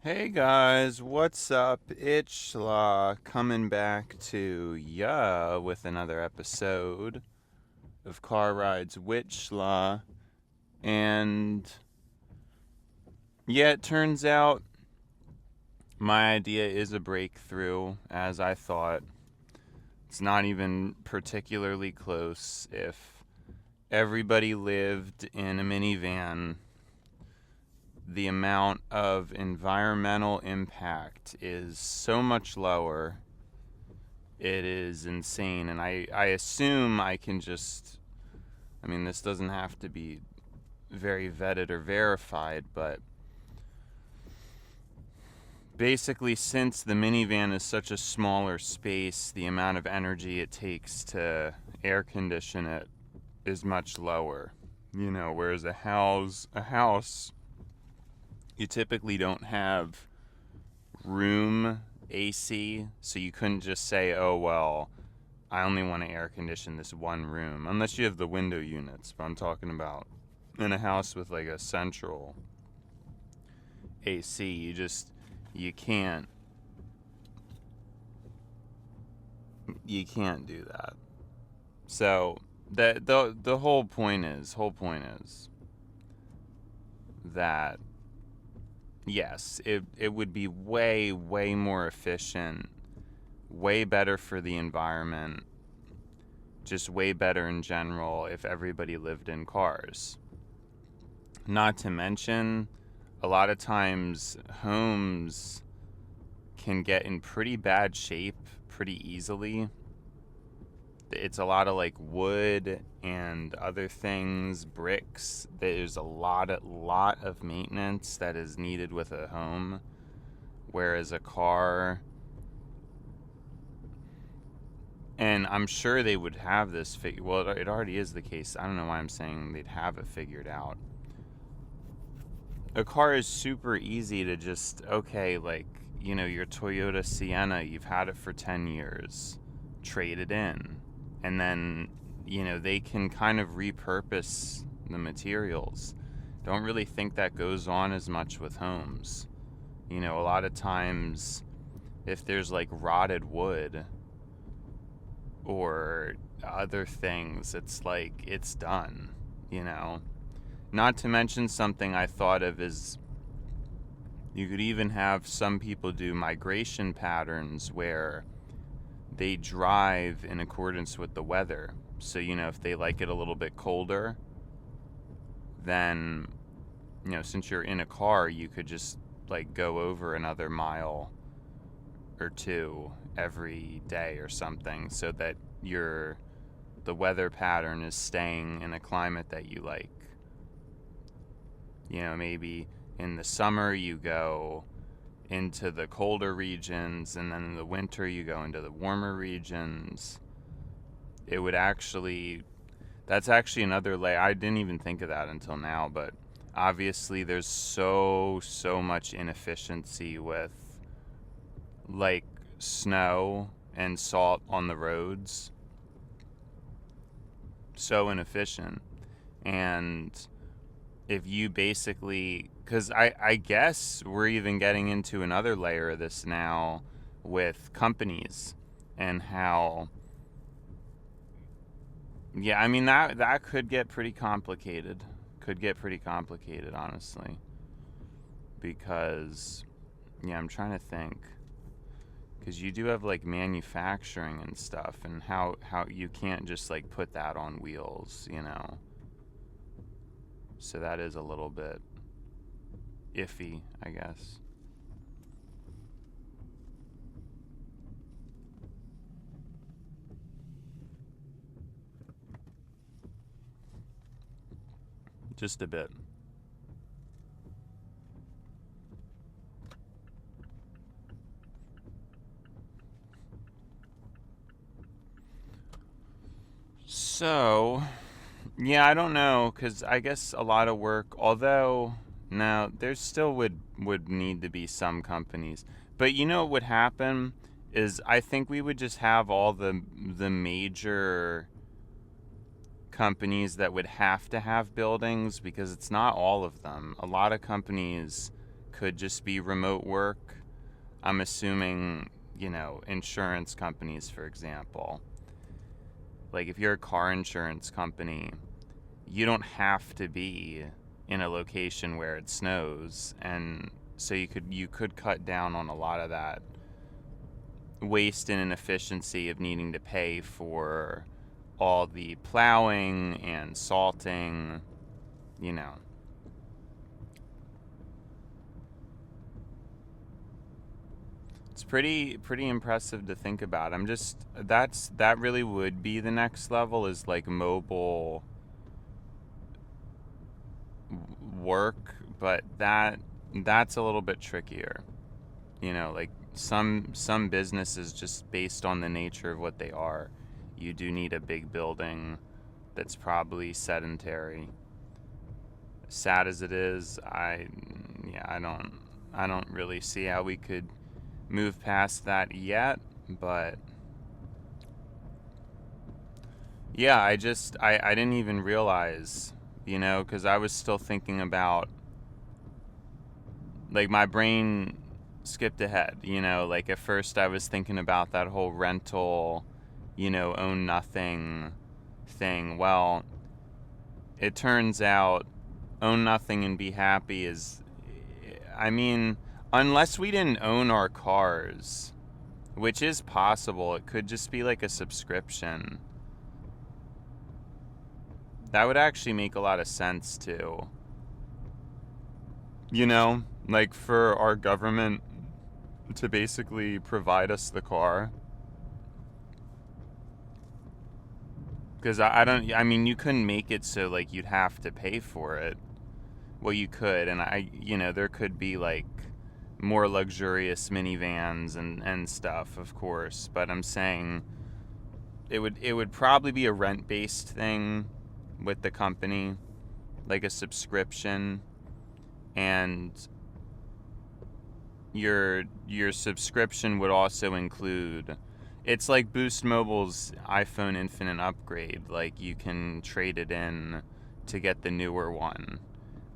Hey guys, what's up? It's coming back to ya with another episode of Car Rides with and yeah, it turns out my idea is a breakthrough, as I thought. It's not even particularly close. If everybody lived in a minivan, the amount of environmental impact is so much lower. It is insane. And I assume I can just, this doesn't have to be very vetted or verified, but basically, since the minivan is such a smaller space, the amount of energy it takes to air condition it is much lower. Whereas a house, you typically don't have room AC, so you couldn't just say, oh, well, I only want to air condition this one room, unless you have the window units. But I'm talking about in a house with like a central AC, you can't you can't do that. So the whole point is that yes, it would be way more efficient, way better for the environment, just way better in general if everybody lived in cars. Not to mention, a lot of times homes can get in pretty bad shape pretty easily. It's a lot of like wood and other things, bricks. There's a lot of maintenance that is needed with a home, whereas a car, and I'm sure they would have this well, it already is the case. I don't know why I'm saying they'd have it figured out. A car is super easy to just, okay, like, your Toyota Sienna, you've had it for 10 years, trade it in. And then, they can kind of repurpose the materials. Don't really think that goes on as much with homes. A lot of times, if there's like rotted wood or other things, it's like, it's done. Not to mention, something I thought of is you could even have some people do migration patterns where they drive in accordance with the weather. So, if they like it a little bit colder, then, since you're in a car, you could just like go over another mile or two every day or something, so that the weather pattern is staying in a climate that you like. Maybe in the summer you go into the colder regions, and then in the winter you go into the warmer regions. It would actually, that's actually another layer. I didn't even think of that until now, but obviously there's so much inefficiency with like snow and salt on the roads. So inefficient. And if you basically, because I guess we're even getting into another layer of this now with companies and how, yeah, that could get pretty complicated. Could get pretty complicated, honestly. Because, yeah, I'm trying to think. Because you do have like manufacturing and stuff, and how you can't just like put that on wheels. So that is a little bit iffy, I guess. Just a bit. So, yeah, I don't know, because I guess a lot of work, although, now, there still would need to be some companies. But you know what would happen is I think we would just have all the major companies that would have to have buildings, because it's not all of them. A lot of companies could just be remote work. I'm assuming, insurance companies, for example. Like if you're a car insurance company, you don't have to be in a location where it snows, and so you could cut down on a lot of that waste and inefficiency of needing to pay for all the plowing and salting, It's pretty impressive to think about. That really would be the next level, is like mobile work, but that's a little bit trickier. Like some businesses, just based on the nature of what they are, you do need a big building that's probably sedentary. Sad as it is, I don't really see how we could move past that yet, but yeah, I didn't even realize, because I was still thinking about, like, my brain skipped ahead, like at first I was thinking about that whole rental, own nothing thing. Well, it turns out own nothing and be happy is, unless we didn't own our cars, which is possible, it could just be like a subscription. That would actually make a lot of sense too. Like for our government to basically provide us the car. Because you couldn't make it so like you'd have to pay for it. Well, you could, and there could be like more luxurious minivans and stuff, of course, but I'm saying it would probably be a rent-based thing with the company, like a subscription, and your subscription would also include, it's like Boost Mobile's iPhone Infinite upgrade, like you can trade it in to get the newer one.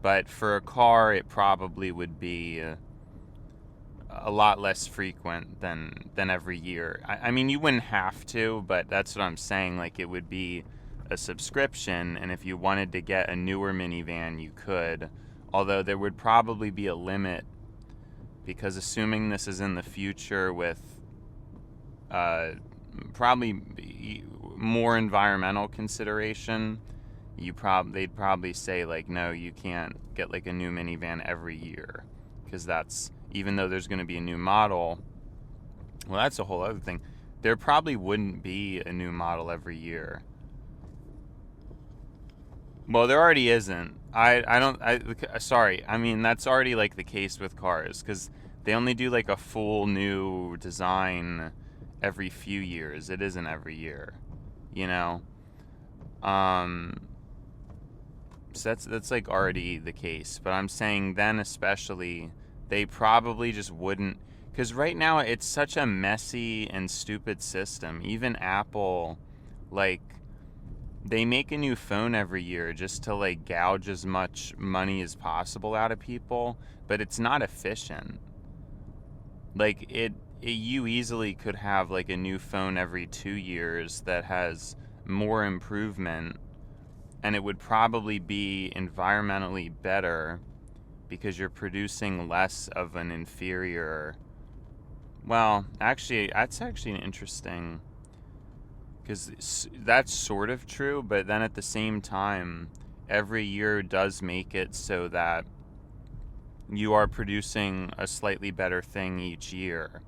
But for a car, it probably would be a lot less frequent than every year. You wouldn't have to, but that's what I'm saying. Like, it would be a subscription, and if you wanted to get a newer minivan, you could. Although there would probably be a limit, because assuming this is in the future with probably more environmental consideration, they'd probably say like, no, you can't get like a new minivan every year, because that's, even though there's going to be a new model, well, that's a whole other thing. There probably wouldn't be a new model every year. Well, there already isn't. Sorry. That's already like the case with cars, because they only do like a full new design every few years. It isn't every year, So that's like already the case. But I'm saying then especially, they probably just wouldn't, because right now it's such a messy and stupid system. Even Apple, like, they make a new phone every year just to like gouge as much money as possible out of people, but it's not efficient. Like you easily could have like a new phone every 2 years that has more improvement, and it would probably be environmentally better because you're producing less of an inferior. Well, actually, that's actually an interesting, because that's sort of true, but then at the same time, every year does make it so that you are producing a slightly better thing each year.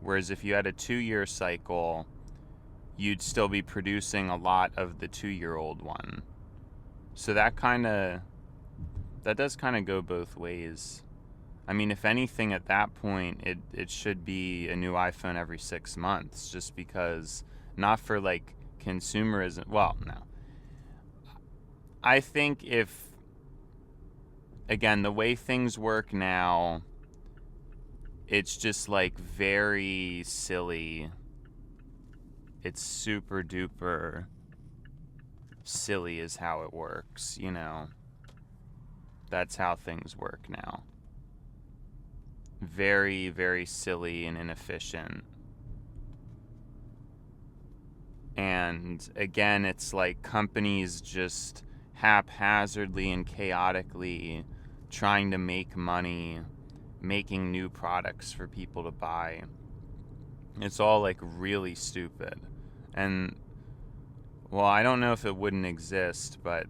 Whereas if you had a 2-year cycle, you'd still be producing a lot of the 2-year-old one. So that does kind of go both ways. If anything, at that point, it should be a new iPhone every 6 months, just because, not for like consumerism. Well, no. I think again, the way things work now, it's just like very silly. It's super duper silly is how it works, That's how things work now. very, very silly and inefficient. And again, it's like companies just haphazardly and chaotically trying to make money, making new products for people to buy. It's all like really stupid. And well, I don't know if it wouldn't exist, but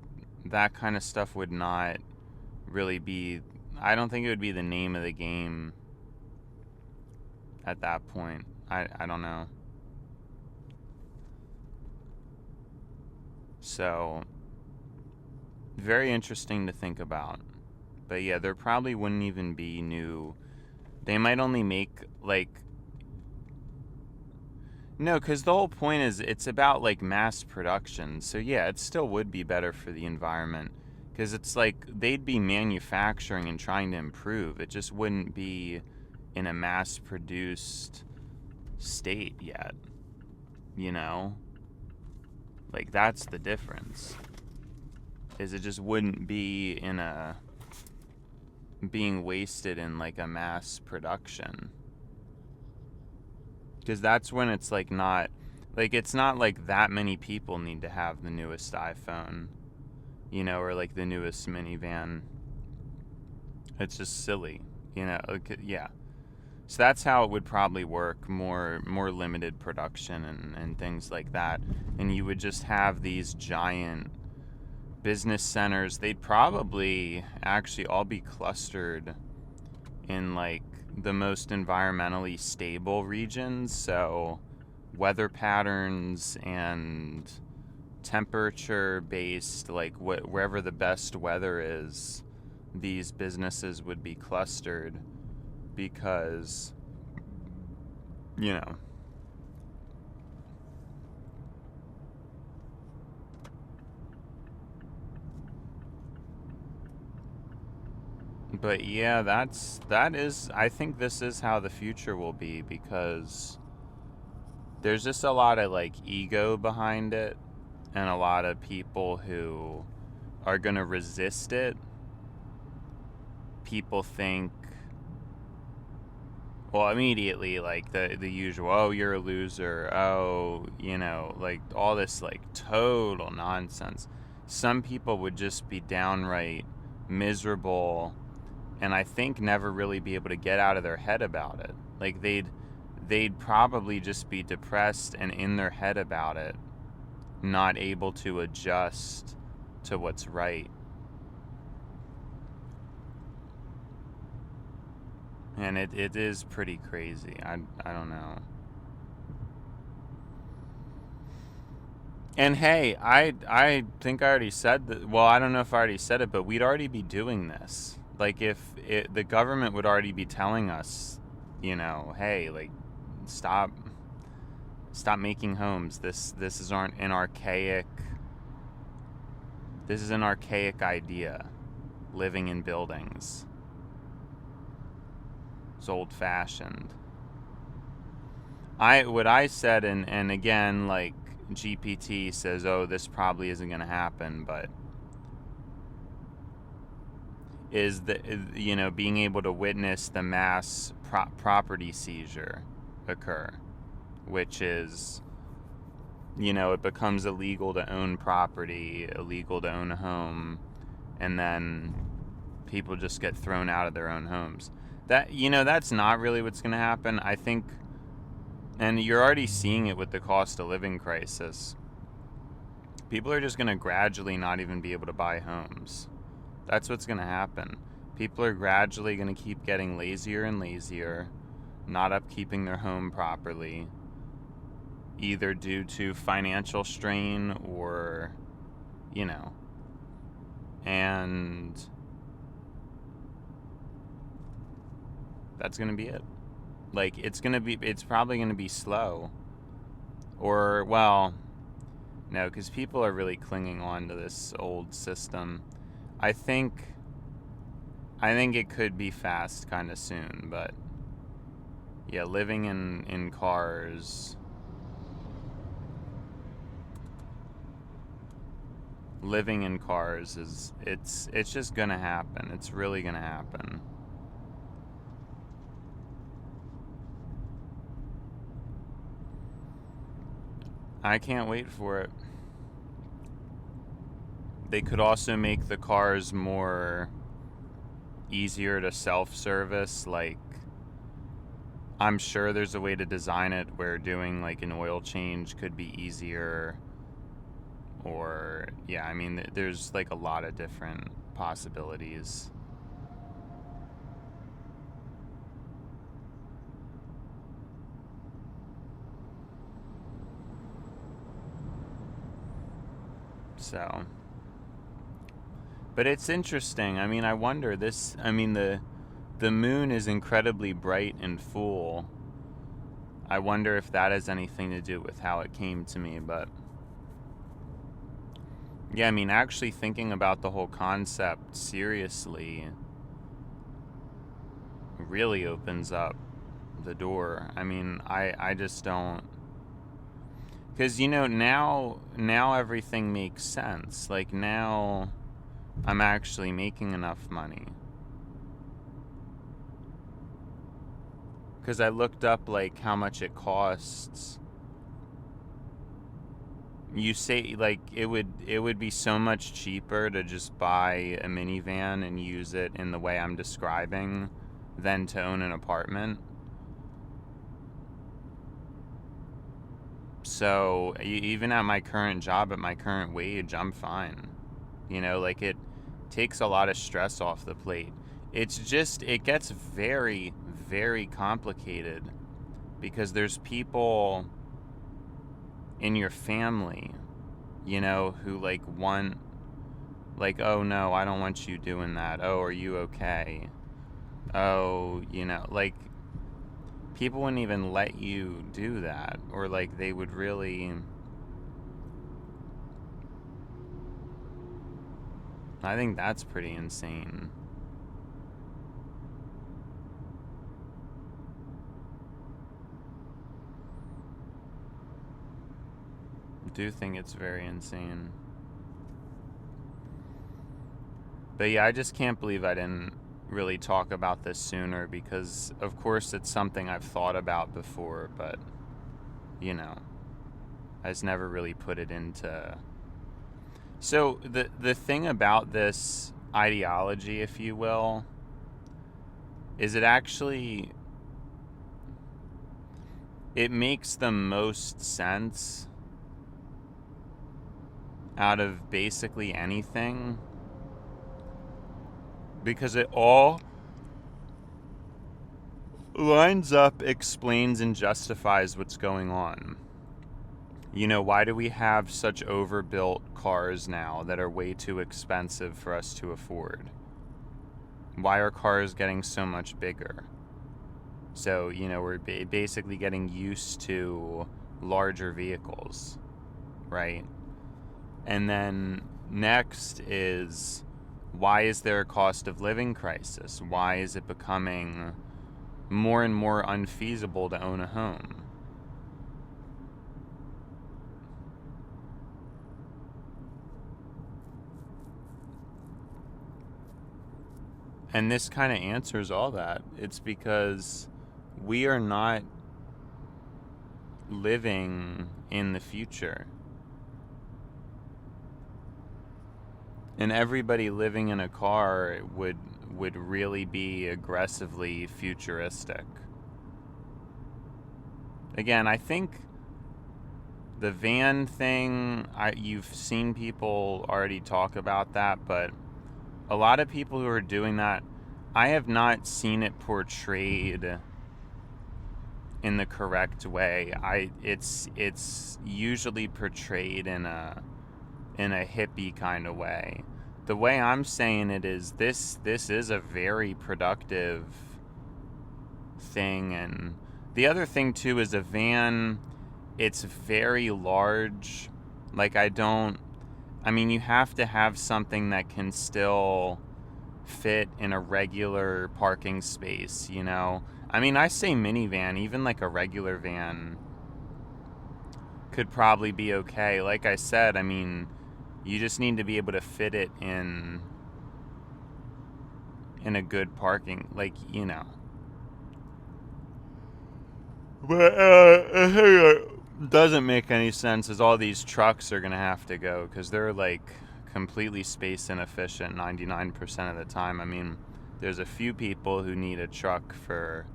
that kind of stuff would not really be, I don't think it would be the name of the game at that point. I don't know. So, very interesting to think about. But yeah, there probably wouldn't even be new. They might only make like. No, because the whole point is it's about like mass production. So yeah, it still would be better for the environment. Because it's like they'd be manufacturing and trying to improve. It just wouldn't be in a mass produced state yet. You know? Like that's the difference. Is it just wouldn't be in a being wasted in like a mass production. Because that's when it's like not like it's not like that many people need to have the newest iPhone, you know, or like the newest minivan. It's just silly, you know. Yeah. So that's how it would probably work, more limited production and things like that. And you would just have these giant business centers. They'd probably actually all be clustered in like the most environmentally stable regions. So weather patterns and temperature based, like wherever the best weather is, these businesses would be clustered because, you know, but yeah, that is, I think this is how the future will be, because there's just a lot of like ego behind it and a lot of people who are going to resist it. People think, well, immediately, like the usual, oh, you're a loser, oh, you know, like all this like total nonsense. Some people would just be downright miserable, and I think never really be able to get out of their head about it. Like they'd probably just be depressed and in their head about it, not able to adjust to what's right. And it is pretty crazy. I don't know. And hey, I think I already said that. Well, I don't know if I already said it, but we'd already be doing this. Like if the government would already be telling us, you know, hey, like stop making homes. This is an archaic. This is an archaic idea. Living in buildings. It's old fashioned. What I said, and again, like GPT says, oh, this probably isn't going to happen, but is the, you know, being able to witness the mass property seizure occur, which is, you know, it becomes illegal to own property, illegal to own a home, and then people just get thrown out of their own homes. That, you know, that's not really what's going to happen. I think, and you're already seeing it with the cost of living crisis. People are just going to gradually not even be able to buy homes. That's what's going to happen. People are gradually going to keep getting lazier and lazier, not upkeeping their home properly, either due to financial strain or, you know, and that's going to be it. Like, it's probably going to be slow. Or, well, no, because people are really clinging on to this old system. I think it could be fast kind of soon, but yeah, living in cars. Living in cars it's just gonna happen. It's really gonna happen. I can't wait for it. They could also make the cars more easier to self-service. Like, I'm sure there's a way to design it where doing like an oil change could be easier. Or, yeah, I mean, there's like a lot of different possibilities. So, but it's interesting. I mean, I wonder this, I mean, the moon is incredibly bright and full. I wonder if that has anything to do with how it came to me, but yeah, I mean, actually thinking about the whole concept seriously really opens up the door. I mean, I just don't, because, you know, now everything makes sense. Like, now I'm actually making enough money. Because I looked up, like, how much it costs. You say, like, it would be so much cheaper to just buy a minivan and use it in the way I'm describing than to own an apartment. So even at my current job, at my current wage, I'm fine. You know, like, it takes a lot of stress off the plate. It's just, it gets very, very complicated because there's people in your family, you know, who like want, like, oh no, I don't want you doing that. Oh, are you okay? Oh, you know, like, people wouldn't even let you do that, or like they would really, I think that's pretty insane. I do think it's very insane. But yeah, I just can't believe I didn't really talk about this sooner, because of course it's something I've thought about before, but, you know, I just never really put it into. So the thing about this ideology, if you will, is it makes the most sense out of basically anything, because it all lines up, explains, and justifies what's going on. You know, why do we have such overbuilt cars now that are way too expensive for us to afford? Why are cars getting so much bigger? So, you know, we're basically getting used to larger vehicles, right? And then next is, why is there a cost of living crisis? Why is it becoming more and more unfeasible to own a home? And this kind of answers all that. It's because we are not living in the future. And everybody living in a car would really be aggressively futuristic. Again, I think the van thing, you've seen people already talk about that, but a lot of people who are doing that, I have not seen it portrayed in the correct way. It's usually portrayed in a hippie kind of way. The way I'm saying it is, this is a very productive thing. And the other thing too is, a van, it's very large. Like, I mean, you have to have something that can still fit in a regular parking space, you know? I mean, I say minivan, even like a regular van could probably be okay. Like I said, I mean, you just need to be able to fit it in a good parking, like, you know. But doesn't make any sense is all these trucks are going to have to go because they're like completely space inefficient 99% of the time. I mean, there's a few people who need a truck for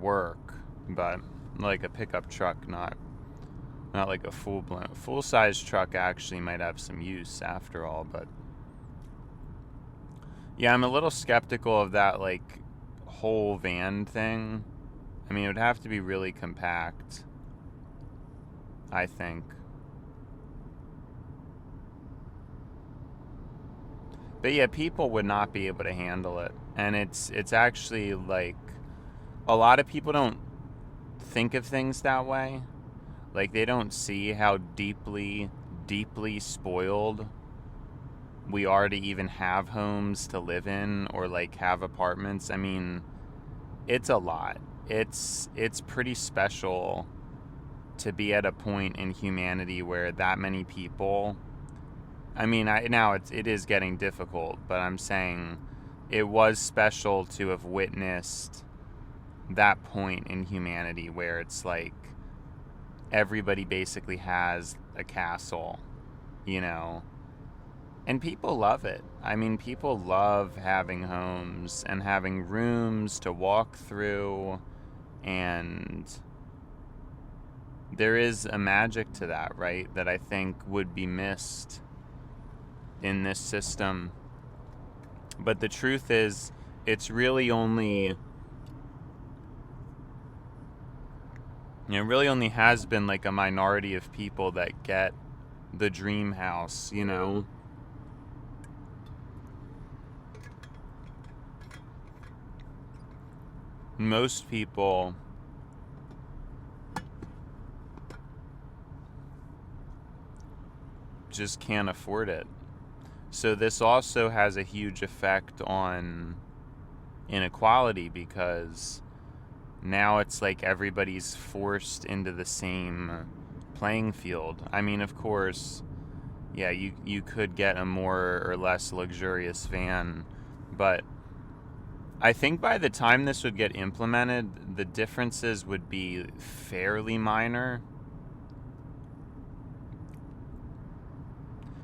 work, but like a pickup truck, not like a full size truck actually might have some use after all. But yeah, I'm a little skeptical of that like whole van thing. I mean, it would have to be really compact, I think. But yeah, people would not be able to handle it. And it's actually like a lot of people don't think of things that way. Like they don't see how deeply spoiled we are to even have homes to live in or like have apartments. I mean, it's a lot. It's pretty special to be at a point in humanity where that many people, I mean, now it is getting difficult, but I'm saying it was special to have witnessed that point in humanity where it's like everybody basically has a castle, you know, and people love it. I mean, people love having homes and having rooms to walk through, and there is a magic to that, right? That I think would be missed in this system. But the truth is, it's really only, it really only has been like a minority of people that get the dream house, you know? Most people just can't afford it. So this also has a huge effect on inequality because now it's like everybody's forced into the same playing field. I mean, of course, yeah, you could get a more or less luxurious van, but I think by the time this would get implemented, the differences would be fairly minor.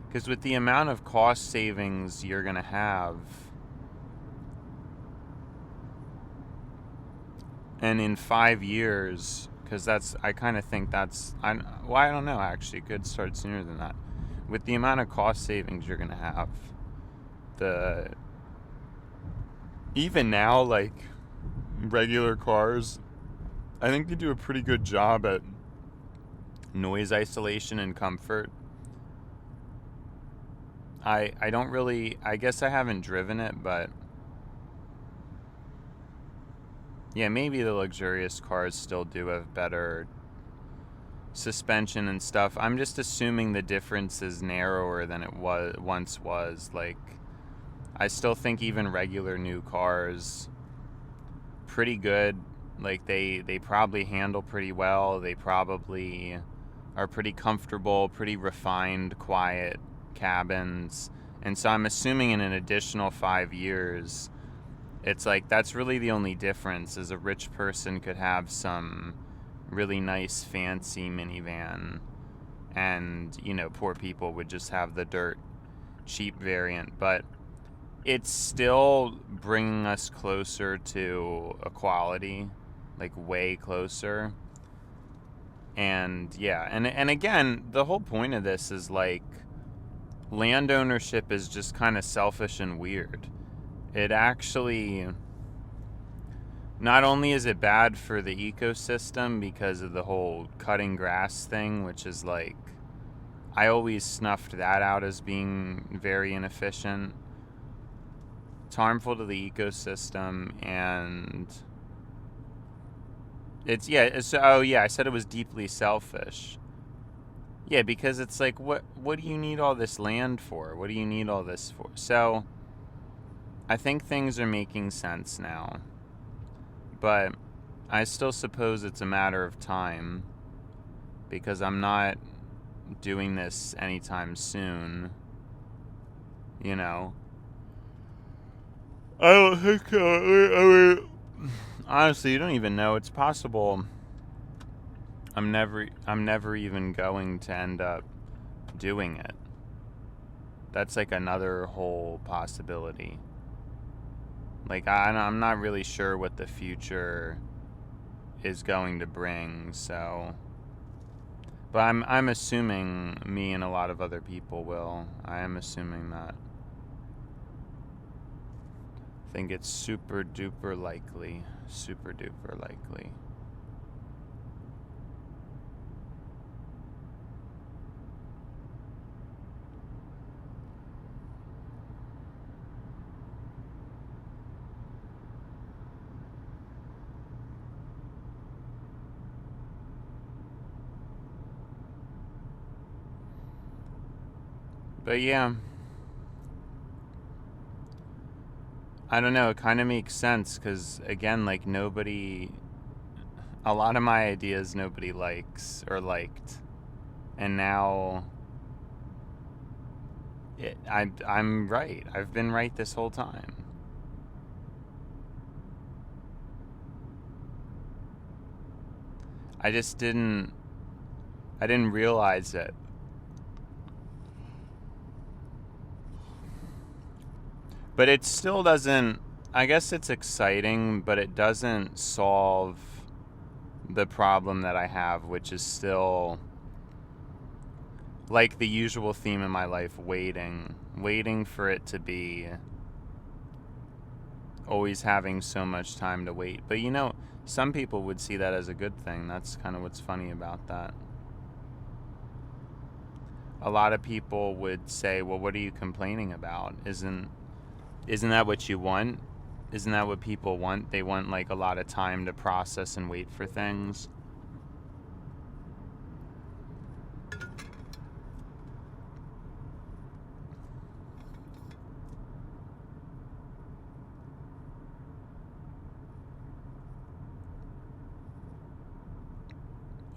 Because with the amount of cost savings you're going to have, and in 5 years, because I kind of think I don't know, actually, it could start sooner than that. With the amount of cost savings you're going to have, even now, like, regular cars, I think they do a pretty good job at noise isolation and comfort. I don't really, I guess I haven't driven it, but yeah, maybe the luxurious cars still do have better suspension and stuff. I'm just assuming the difference is narrower than it once was. Like, I still think even regular new cars, pretty good. Like, they probably handle pretty well. They probably are pretty comfortable, pretty refined, quiet cabins. And so I'm assuming in an additional 5 years, it's like that's really the only difference is a rich person could have some really nice fancy minivan, and, you know, poor people would just have the dirt cheap variant. But it's still bringing us closer to equality, like way closer. And yeah, and again, the whole point of this is like land ownership is just kind of selfish and weird. It actually, not only is it bad for the ecosystem because of the whole cutting grass thing, which is like, I always snuffed that out as being very inefficient. It's harmful to the ecosystem, and I said it was deeply selfish. Yeah, because it's like, what do you need all this land for? What do you need all this for? So I think things are making sense now, but I still suppose it's a matter of time because I'm not doing this anytime soon, you know. I don't think so. I mean, honestly, you don't even know. It's possible I'm never even going to end up doing it. That's like another whole possibility. Like I'm not really sure what the future is going to bring, so but I'm assuming me and a lot of other people will. I am assuming that. I think it's super duper likely. Super duper likely. But yeah, I don't know, it kind of makes sense because, again, like a lot of my ideas nobody likes or liked. And now I'm right. I've been right this whole time. I didn't realize it. But it still doesn't, I guess it's exciting, but it doesn't solve the problem that I have, which is still like the usual theme in my life, waiting for it to be, always having so much time to wait. But some people would see that as a good thing. That's kind of what's funny about that. A lot of people would say, well, what are you complaining about? Isn't that what you want? Isn't that what people want? They want like a lot of time to process and wait for things.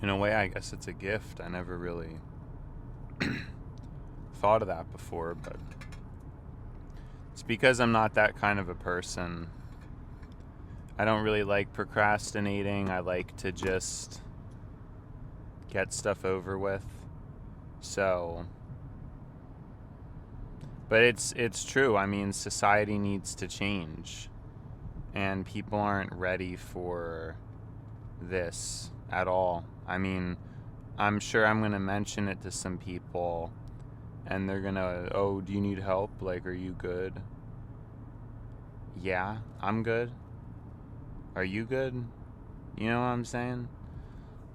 In a way, I guess it's a gift. I never really thought of that before, but it's because I'm not that kind of a person. I don't really like procrastinating. I like to just get stuff over with. So, but it's true. I mean, society needs to change, and people aren't ready for this at all. I mean, I'm sure I'm going to mention it to some people, and they're going to, oh, do you need help? Like, are you good? Yeah, I'm good. Are you good? You know what I'm saying?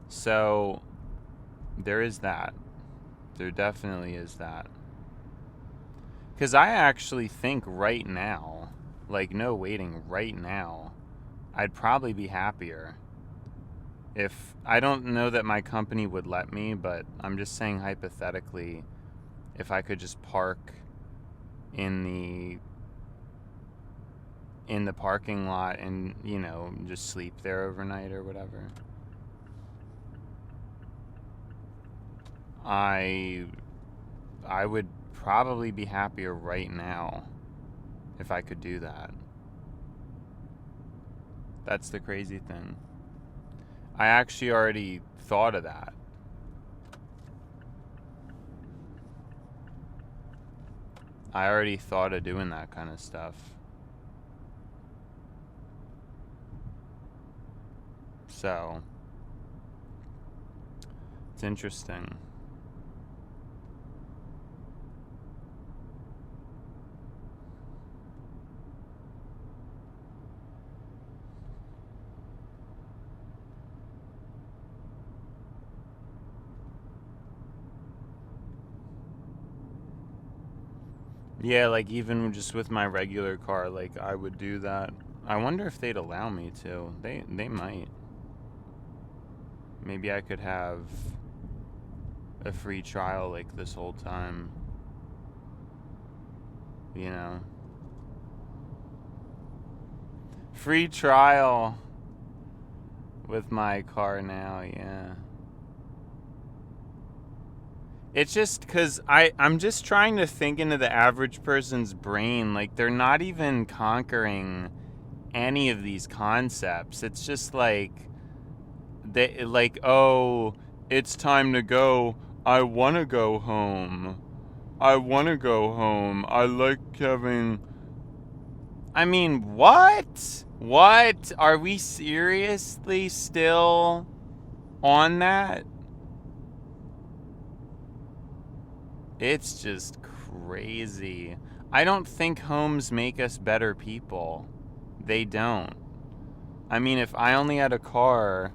So, there is that. There definitely is that. Because I actually think right now, like, no waiting, right now, I'd probably be happier. If I don't know that my company would let me, but I'm just saying hypothetically, if I could just park in the parking lot and just sleep there overnight or whatever, I would probably be happier right now if I could do that. That's the crazy thing. I actually already thought of that. I already thought of doing that kind of stuff. So, it's interesting. Yeah, like even just with my regular car, like I would do that. I wonder if they'd allow me to. They might. Maybe I could have a free trial like this whole time. Free trial with my car now, yeah. It's just because I'm just trying to think into the average person's brain. Like, they're not even conquering any of these concepts. It's just like they like, oh, it's time to go. I want to go home. I want to go home. I like having. I mean, what? What? Are we seriously still on that? It's just crazy. I don't think homes make us better people. They don't. I mean, if I only had a car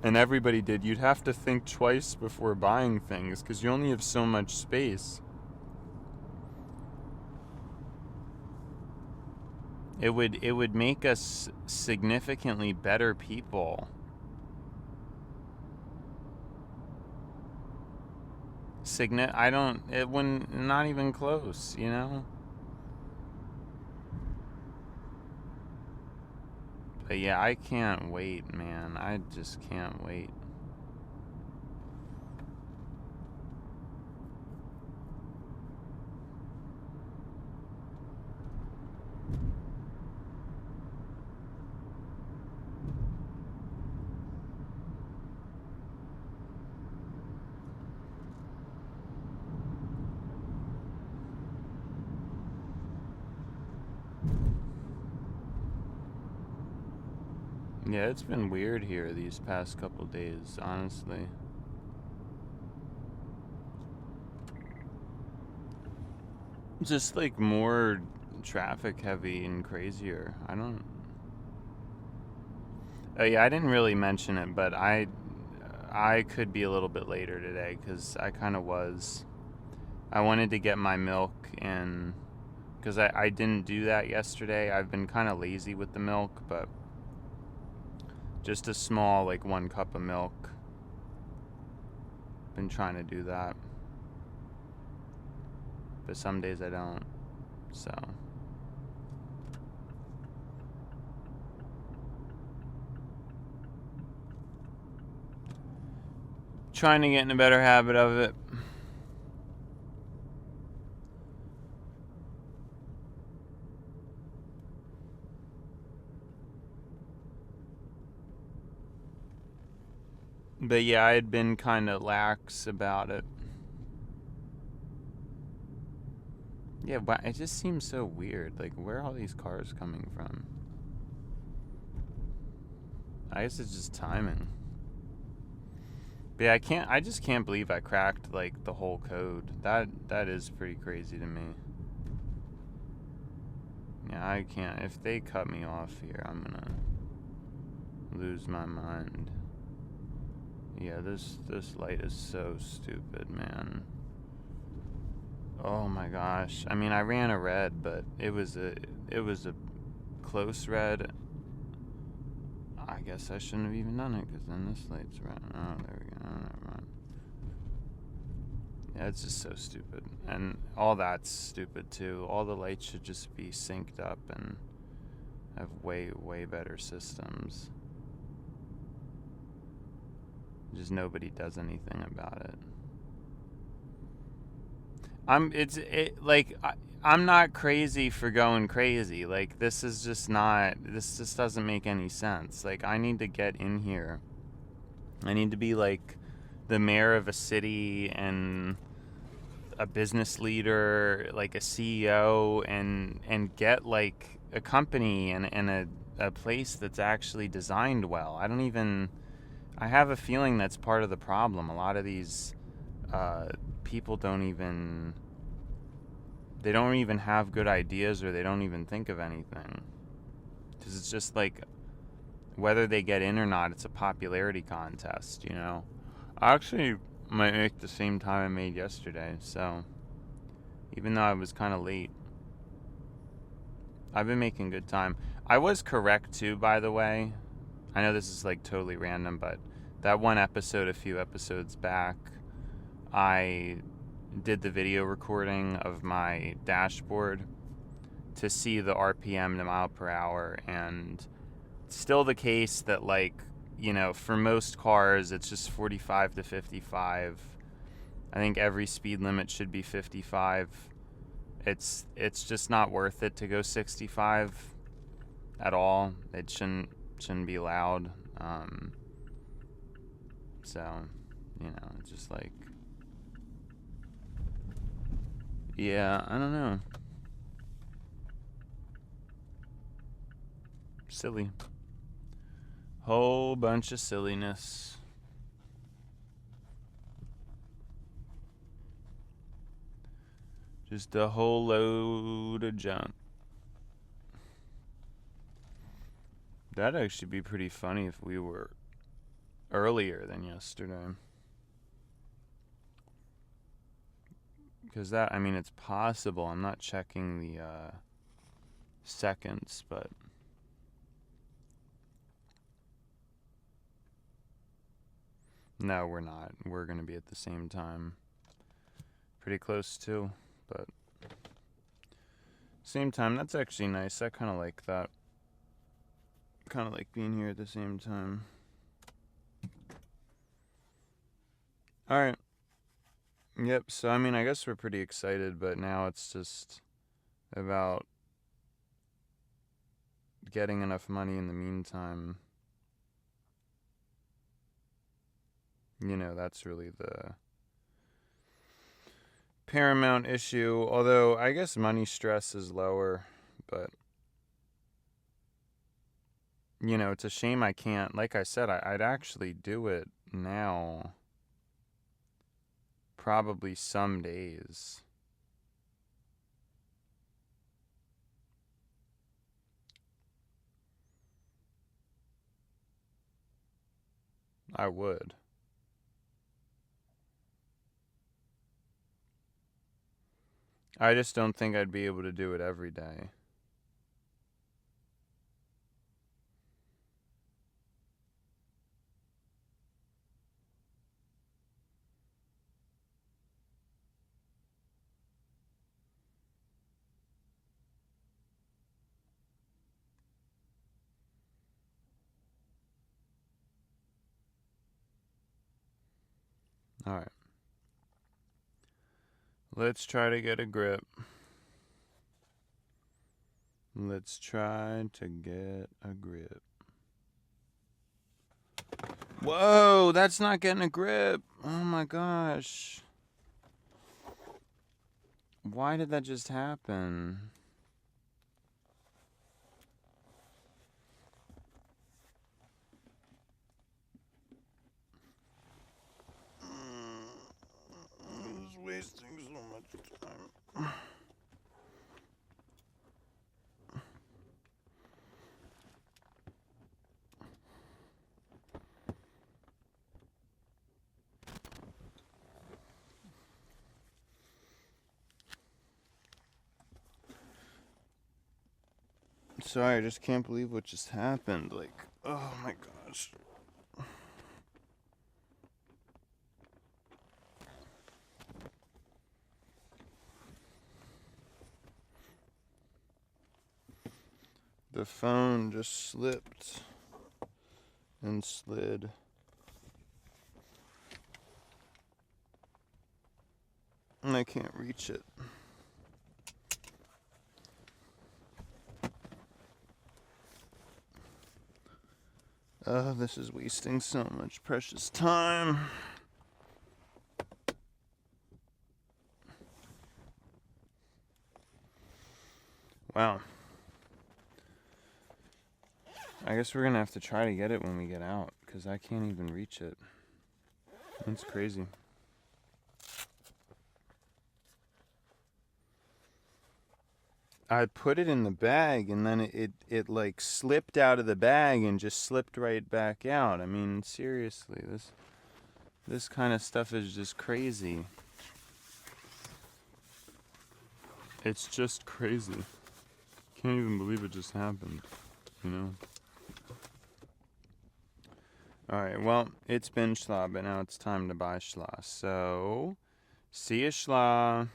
and everybody did, you'd have to think twice before buying things because you only have so much space. It would make us significantly better people. It wouldn't, not even close, you know? But yeah, I can't wait, man. I just can't wait. Yeah, it's been weird here these past couple days, honestly. Just like more traffic heavy and crazier. Yeah, I didn't really mention it, but I could be a little bit later today because I kind of was. I wanted to get my milk in because I didn't do that yesterday. I've been kind of lazy with the milk, but just a small, like 1 cup of milk. Been trying to do that. But some days I don't, so. Trying to get in a better habit of it. But yeah, I had been kind of lax about it. Yeah, but it just seems so weird. Like, where are all these cars coming from? I guess it's just timing. But yeah, I just can't believe I cracked, like, the whole code. That is pretty crazy to me. Yeah, I can't. If they cut me off here, I'm gonna lose my mind. Yeah, this light is so stupid, man. Oh my gosh. I mean, I ran a red, but it was a close red. I guess I shouldn't have even done it because then this light's red. Oh, there we go. Oh, never mind. Yeah, it's just so stupid. And all that's stupid too. All the lights should just be synced up and have way, way better systems. Just nobody does anything about it. I'm not crazy for going crazy. Like, this just doesn't make any sense. Like, I need to get in here. I need to be like the mayor of a city and a business leader, like a CEO, and get like a company and a place that's actually designed well. I have a feeling that's part of the problem. A lot of these people don't even have good ideas, or they don't even think of anything. Because it's just like, whether they get in or not, it's a popularity contest, you know? I actually might make the same time I made yesterday, so even though I was kind of late, I've been making good time. I was correct too, by the way. I know this is like totally random, but that one episode a few episodes back, I did the video recording of my dashboard to see the RPM, the mile per hour, and it's still the case that, like, you know, for most cars it's just 45 to 55. I think every speed limit should be 55. It's just not worth it to go 65 at all. It shouldn't be allowed. So, it's just like, yeah, I don't know. Silly. Whole bunch of silliness. Just a whole load of junk. That'd actually be pretty funny if we were earlier than yesterday. Because it's possible. I'm not checking the seconds, but no, we're not. We're going to be at the same time. Pretty close too, but same time. That's actually nice. I kind of like that. Kind of like being here at the same time. All right. Yep. So, I guess we're pretty excited, but now it's just about getting enough money in the meantime. That's really the paramount issue. Although, I guess money stress is lower, but it's a shame I can't. Like I said, I'd actually do it now. Probably some days. I would. I just don't think I'd be able to do it every day. All right. Let's try to get a grip. Let's try to get a grip. Whoa, that's not getting a grip. Oh my gosh. Why did that just happen? This is wasting so much time. Sorry, I just can't believe what just happened. Like, oh my gosh. The phone just slipped and slid. And I can't reach it. Oh, this is wasting so much precious time. Wow. I guess we're gonna have to try to get it when we get out, because I can't even reach it. It's crazy. I put it in the bag, and then it like slipped out of the bag and just slipped right back out. Seriously, this kind of stuff is just crazy. It's just crazy. Can't even believe it just happened, Alright, well, it's been schla, but now it's time to buy schla. So, see ya schla.